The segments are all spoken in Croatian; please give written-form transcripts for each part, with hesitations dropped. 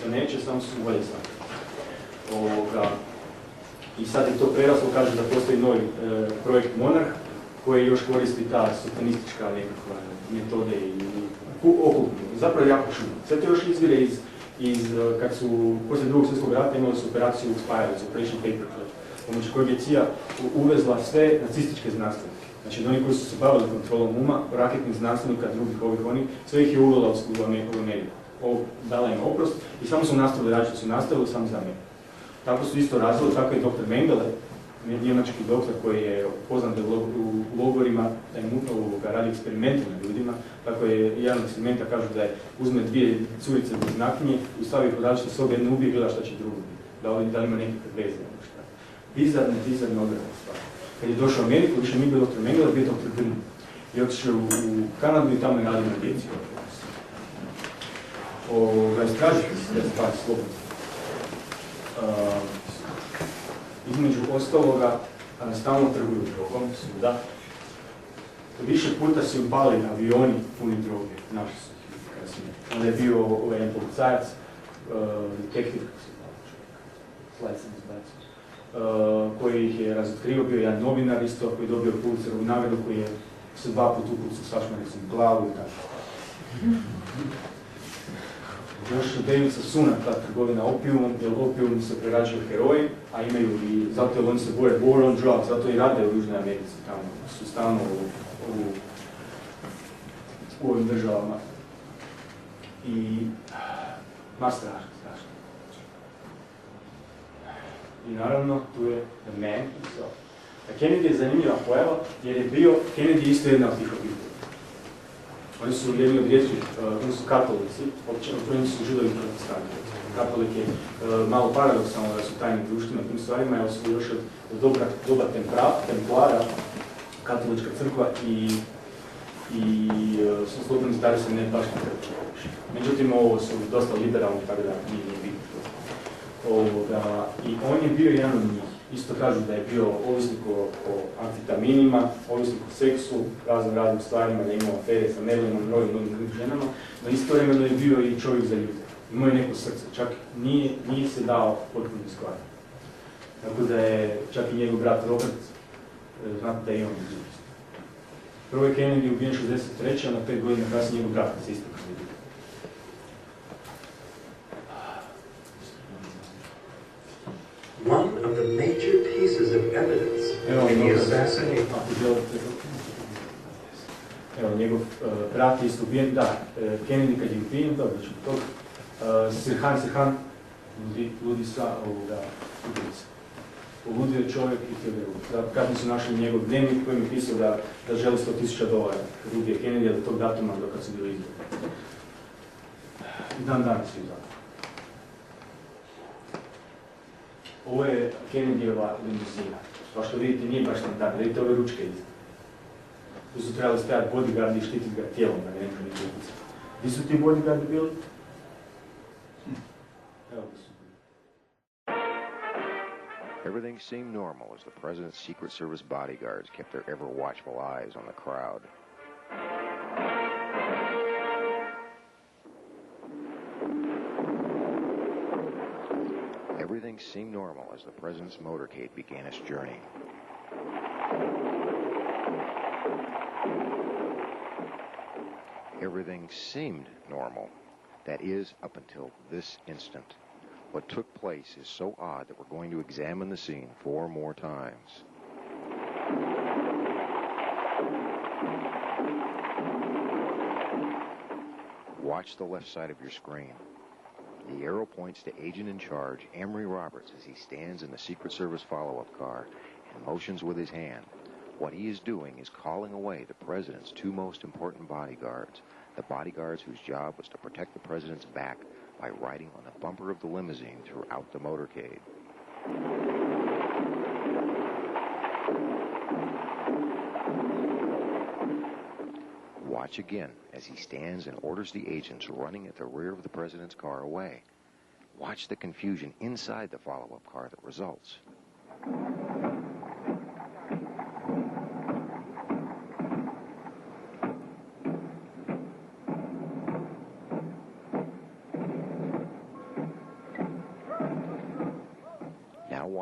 To neće, samo su volje svake. I sad je to preraslo, kaže da postoji novi projekt Monarh, koji još koristi ta satanistička nekakva metode i okultno. Zapravo je jako čudno. Sve to još izvire kad su poslije drugog svjetskog rata imali su operaciju Uspijeva, Operation Paperclip, pomoću kojeg je CIA uvezla sve nacističke znanstvenike. Znači, oni koji su se bavili kontrolom uma, raketnih znanstvenika, drugih onih, sve ih je uvela u Ameriku. Dala im oprost i samo su nastavili raditi, su nastavili samo za Ameriku. Tako su isto razvili, tako je dr. Mengele, njemački doktor koji je poznat u logorima, da je radi eksperimente na ljudima, tako je jedan eksperimenta kažu da je uzme dvije curice bez naknje i stavi kod različite sobe, jednu ubije i gleda šta će drugo biti, da li ima nekakve veze. Bizarne odredne stvari. Kad je došao u Ameriku, više nije bio dr. Mengele, bio dr. Grn. I otišao u Kanadu i tamo je radio na djeci. Istražite se da stvari slobodno. Između ostaloga, stalno trguju drogom, svuda. Više puta su im pali avioni puni droge, naši su kasnije. Onda je bio jedan policajac, detektiv, slajd sam izbacio, koji ih je razotkrio, bio jedan novinar isto, koji je dobio Pulitzerovu nagradu, koji je se 2 puta upucao s Sašmanicom u glavu i tako. Još Davidsa Suna, ta trgovina opijumom, jer opijum se prerađuje heroin, a imaju i zato oni se bore war on drugs, zato i rade u Južnoj Americi, tamo su stalno u ovim državama. I strašno. I naravno, tu je the man himself. A Kennedy je zanimljiva pojava, jer je bio Kennedy isto jedna od tih obitelji. Oni su jedni od rijetkih, oni su katolici, oni su židovi protestanti. Katolik je malo paradoksalno da su tajni društvima tim stvarima, jer su još od doba templara, katolička crkva i su slobodni stari se ne baš ne crkva. Međutim, ovo su dosta liberalni, tako da nije bitno. I on je bio jedan od njih. Isto kažu da je bio ovisnik o amfetaminima, ovisnik o seksu, raznim stvarima, da je imao afere sa Marilynom, mnogim ženama, no istovremeno je bio i čovjek za ljude. Imao je neko srce, čak nije se dao potpuno skvariti. Tako da je čak i njegov brat Robert, znate da je on izvijest. Prvo je Kennedy ubijen 63. a na 5 godina kasnije njegov brat se isto kandidio. One of the major pieces of evidence in the assassination. Evo, njegov brat je isto ubijen, da, Kennedy kad je ubijen, dobro ćemo tog, Sirhan, ludi sa ubijica. Poludio je čovjek i htio ga ubiti. Kad su našli njegov dnevnik kojim je pisao da želi $100,000 kad ubije Kennedy, do tog datuma do kad su bili izbori. I dan danas je u zatvoru. Ovo je Kennedyjeva limuzina. Pa što vidite, nije baš standard. Vidite ove ručke iza. Tu su trebali stajati bodyguardi i štititi ga tijelom, da ne može niti utjecati. Gdje su ti bodyguardi bili? Evo ga su bili. Everything seemed normal as the president's Secret Service bodyguards kept their ever-watchful eyes on the crowd. Everything seemed normal as the president's motorcade began its journey. Everything seemed normal. That is, up until this instant. What took place is so odd that we're going to examine the scene 4 more times. Watch the left side of your screen. The arrow points to agent in charge, Emory Roberts, as he stands in the Secret Service follow-up car and motions with his hand. What he is doing is calling away the president's 2 most important bodyguards, the bodyguards whose job was to protect the president's back by riding on the bumper of the limousine throughout the motorcade. Watch again as he stands and orders the agents running at the rear of the president's car away. Watch the confusion inside the follow-up car that results.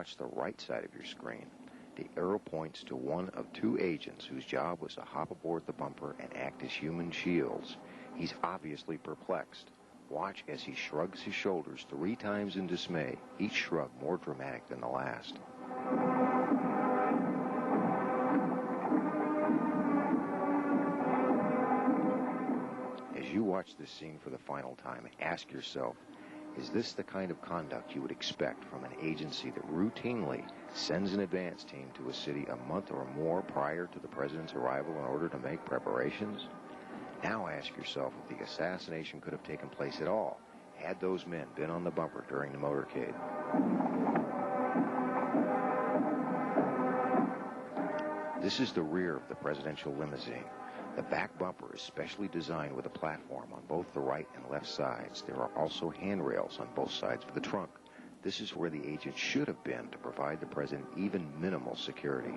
watch the right side of your screen, the arrow points to one of two agents whose job was to hop aboard the bumper and act as human shields. He's obviously perplexed. Watch as he shrugs his shoulders 3 times in dismay, each shrug more dramatic than the last. As you watch this scene for the final time, ask yourself, is this the kind of conduct you would expect from an agency that routinely sends an advance team to a city a month or more prior to the president's arrival in order to make preparations? Now ask yourself if the assassination could have taken place at all had those men been on the bumper during the motorcade. This is the rear of the presidential limousine. The back bumper is specially designed with a platform on both the right and left sides. There are also handrails on both sides of the trunk. This is where the agent should have been to provide the president even minimal security.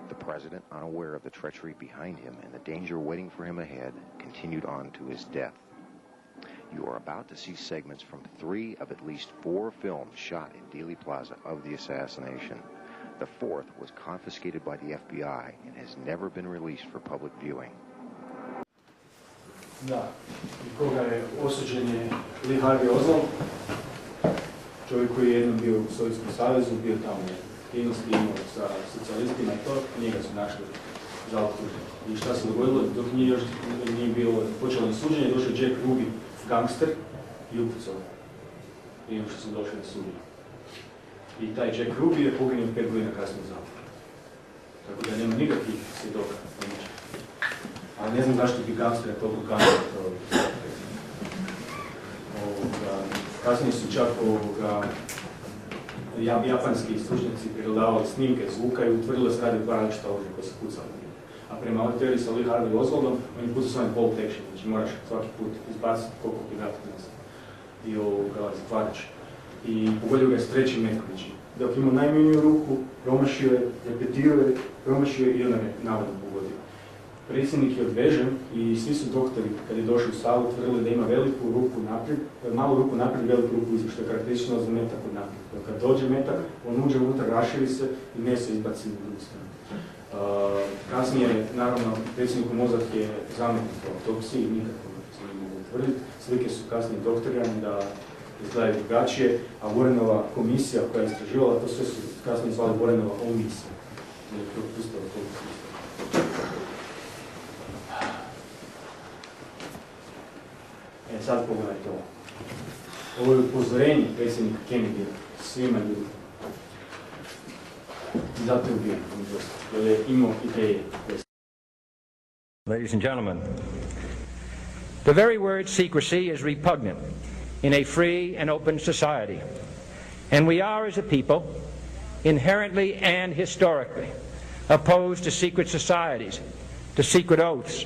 The president, unaware of the treachery behind him and the danger waiting for him ahead, continued on to his death. You are about to see segments from 3 of at least 4 films shot in Dealey Plaza of the assassination. The 4th was confiscated by the FBI and has never been released for public viewing. Da, i koga je osuđen je Lee Harvey Oswald, čovjek koji je jednom bio u Sovjetskom savezu, bio tamo aktivnosti imao sa socijalistima i to, njega su našli za optužen. I šta se dogodilo, dok nije bilo počelo suđenje, došao Jack Ruby, gangster, i upucao prije što su došli na suđenje. I taj Jack Ruby je poginuo 5 godina kasnije u zatvoru. Tako da nema nikakvih svjedoka. Ali ne znam zašto bi gangster toliko kanio to. Kasnije su čak japanski stručnjaci pregledavali snimke zvuka i utvrdili da se radi o 2 različita oružja koja se pucala. A prema ovoj teoriji sa Lee Harvey Oswaldom, on je pucao svojim bolt action, znači moraš svaki put izbaciti koliko ti vrati nazad. I zatvarač. I pogodio ga je s 3. metkovićem. Dok imao najmanju ruku, promašio je, repetirao je, promašio je i onda je navodno pogodio. Predsjednik je odvežen i svi su doktori, kad je došli u salu, tvrdili da ima veliku ruku naprijed, malu ruku naprijed, veliku ruku iza, što je karakteristično za metak od naprijed. Kad dođe metak, on uđe unutra, raširi se i meso izbaci u drugu stranu. Kasnije, naravno, predsjedniku mozak je zametnut u autopsiji i nikako se ne mogu utvrditi. Slike su kasnije doktorirane da izgledaju drugačije, a Warrenova komisija koja je istraživala, to sve su kasnije zvali Warrenova omisija. Je propustila to isto. Sad pogledajte ovo. Ovo je upozorenje predsjednika Kennedy svima ljudima. I zato je ubijen, jer je imao ideje. Ladies and gentlemen, the very word secrecy is repugnant in a free and open society. And we are, as a people, inherently and historically opposed to secret societies, to secret oaths,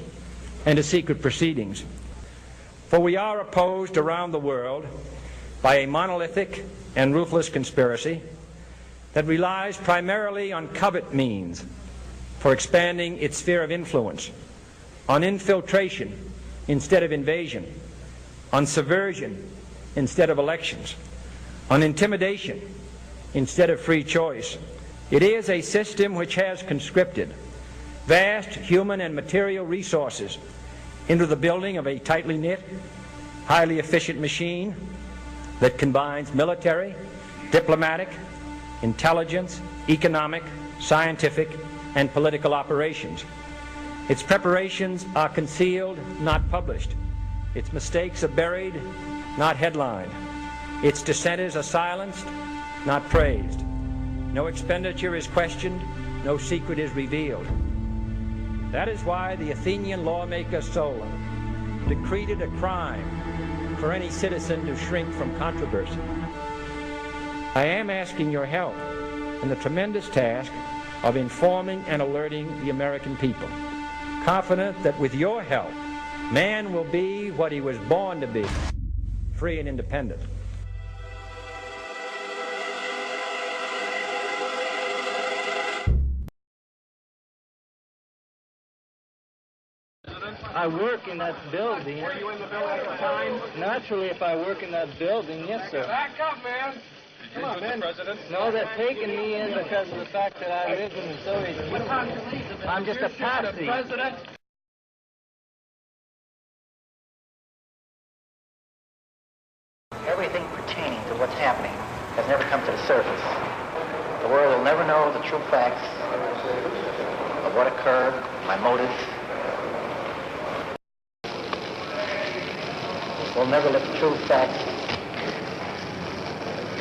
and to secret proceedings. For we are opposed around the world by a monolithic and ruthless conspiracy that relies primarily on covert means for expanding its sphere of influence, on infiltration instead of invasion, on subversion instead of elections, on intimidation instead of free choice. It is a system which has conscripted vast human and material resources into the building of a tightly knit, highly efficient machine that combines military, diplomatic, intelligence, economic, scientific, and political operations. Its preparations are concealed, not published. Its mistakes are buried, not headlined. Its dissenters are silenced, not praised. No expenditure is questioned, no secret is revealed. That is why the Athenian lawmaker Solon decreed it a crime for any citizen to shrink from controversy. I am asking your help in the tremendous task of informing and alerting the American people, confident that with your help, man will be what he was born to be, free and independent. I work in that building. Were you in the building at the time? Naturally, if I work in that building, yes, sir. Back up, man. Come on, man. No, they're taking me in because of the fact that I live in the Soviet Union. I'm just a patsy. Everything pertaining to what's happening has never come to the surface. The world will never know the true facts of what occurred, my motives. We'll never let the true facts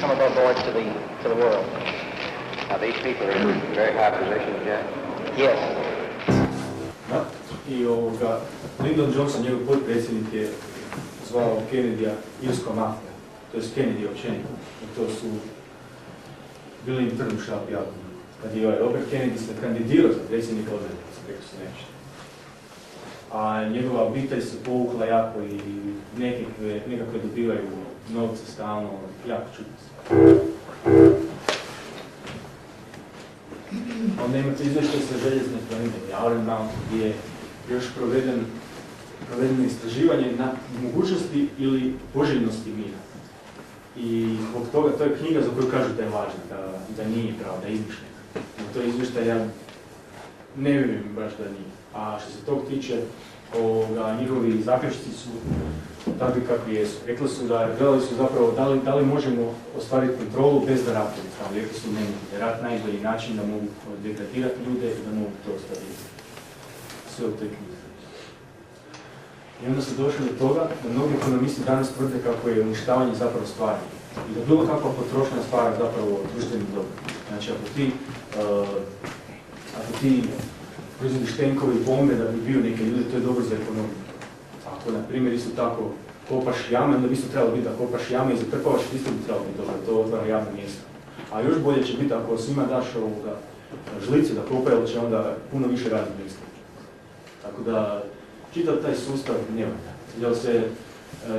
come above board to the world. Now, these people are in very high positions, Jack. Yes. Da? I Lyndon Johnson, njegov potpredsjednik, je zvao Kennedy-a irska mafija, to je Kennedy općenito. I to su bili im trn u šapi jako. Kad je Robert Kennedy se kandidirao za predsjednika odreda, rekao se nešto. A njegova obitelj se povukla jako i nekakve dobivaju novce stalno, jako čudno se. Onda imate izvještaj sa željezne planine, Iron Mountain, gdje je još provedeno istraživanje na mogućnosti ili poželjnosti mira. I zbog toga, to je knjiga za koju kažu da je važna, da nije pravo, da je izmišljena. To je izvještaj, ja ne vjerujem baš da nije. A što se tog tiče, njihovi zaključci su takvi kakvi jesu. Rekli su da gledali su zapravo da li možemo ostvariti kontrolu bez da ratujemo. Rekli su ne, da je rat najbolji način da mogu degradirati ljude i da mogu to ostaviti. Sve u toj knjizi. I onda su došli do toga da mnogi ekonomisti danas tvrde kako je uništavanje zapravo stvari. I da bilo kakva potrošnja stvara zapravo društveni dobro. Znači ako ti proizvodiš tenkove i bombe da bi bio neke ljudi, to je dobro za ekonomiju. Ako, na primjer, isto tako kopaš jame, onda bi isto trebalo biti da kopaš jame i zatrpavaš, isto bi trebalo biti dobro, to otvara javno mjesto. A još bolje će biti ako svima daš žlice da kopaju, ali će onda puno više radnih mjesta. Tako da, čitav taj sustav ne valja. Jer se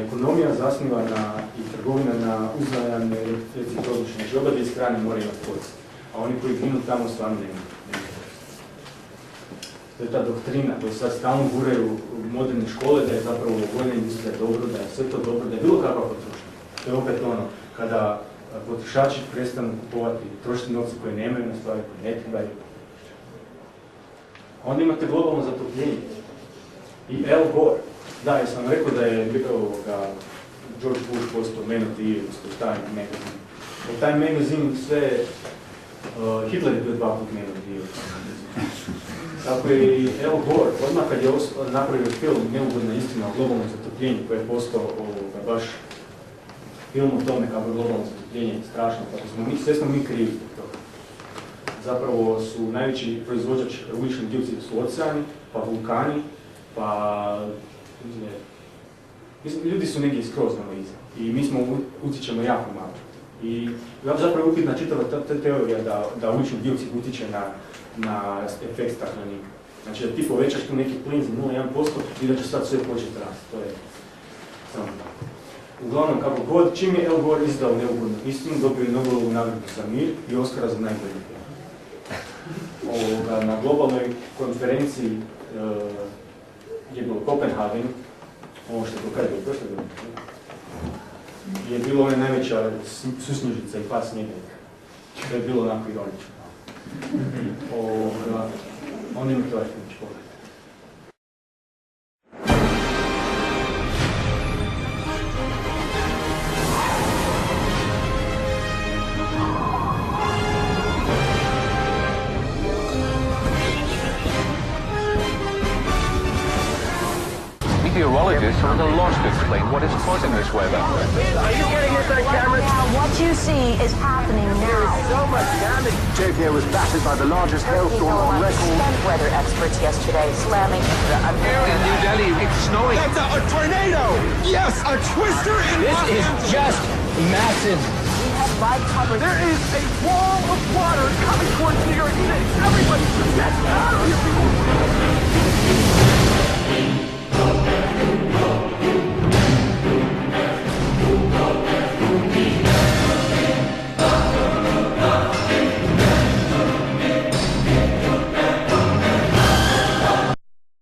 ekonomija zasniva i trgovina na uzajamne recipročnosti. Znači, oba dvije strane moraju imati korist. A oni koji ginu tamo stvarno nemaju. To je ta doktrina koju sad stalno guraju u moderne škole, da je zapravo vojna industrija dobro, da je sve to dobro, da je bilo kakva potrošnja. To je opet ono, kada potrošači prestanu kupovati, trošiti novce koje nemaju na stvari koje ne trebaju. Onda imate globalno zatopljenje. I Al Gore. Da, ja sam rekao da je George Bush postao Man of the Year, u Time magazine. U Time magazine sve, Hitler je bio 2 put Man of the Year. Tako je i Al Gore, odmah kad je napravio film Neugodna istina o globalnom zatopljenju, koji je postao baš film o tome kako je globalno zatopljenje strašno, kako sve smo mi krivi zbog toga. Zapravo su najveći proizvođač ugljičnog dioksida su oceani, pa vulkani, pa ljudi su negdje skroz na iza i mi utječemo jako malo. I zapravo upitna čitava ta teorija da ugljični dioksid utječe na efekt staklenika. Znači da ti povećaš tu neki plin za 0,1% i da će sad sve početi rasti. To je samo tako. Uglavnom, kako god, čim je Al Gore izdao Neugodnu istinu, dobio je Nobelovu nagradu za mir i Oscara za najbolji film. Na globalnoj konferenciji je bilo Kopenhagen, ovo što je pokazalo prošle godine, je bilo ona najveća susnježica i pad snijega. To je bilo onako ironično. Onda imate ovaj film, ću pogledati. Meteorologists are at a loss to explain what is causing this weather. Are you getting into the camera? What you see is happening now. There is so much damage. Tokyo was battered by the largest hailstorm on record. Spent weather experts yesterday slamming. I'm here in New Delhi. It's snowing. That's a tornado! Yes, a twister in This is just massive. We have live coverage. There is a wall of water coming towards New York City. Everybody, get out of here!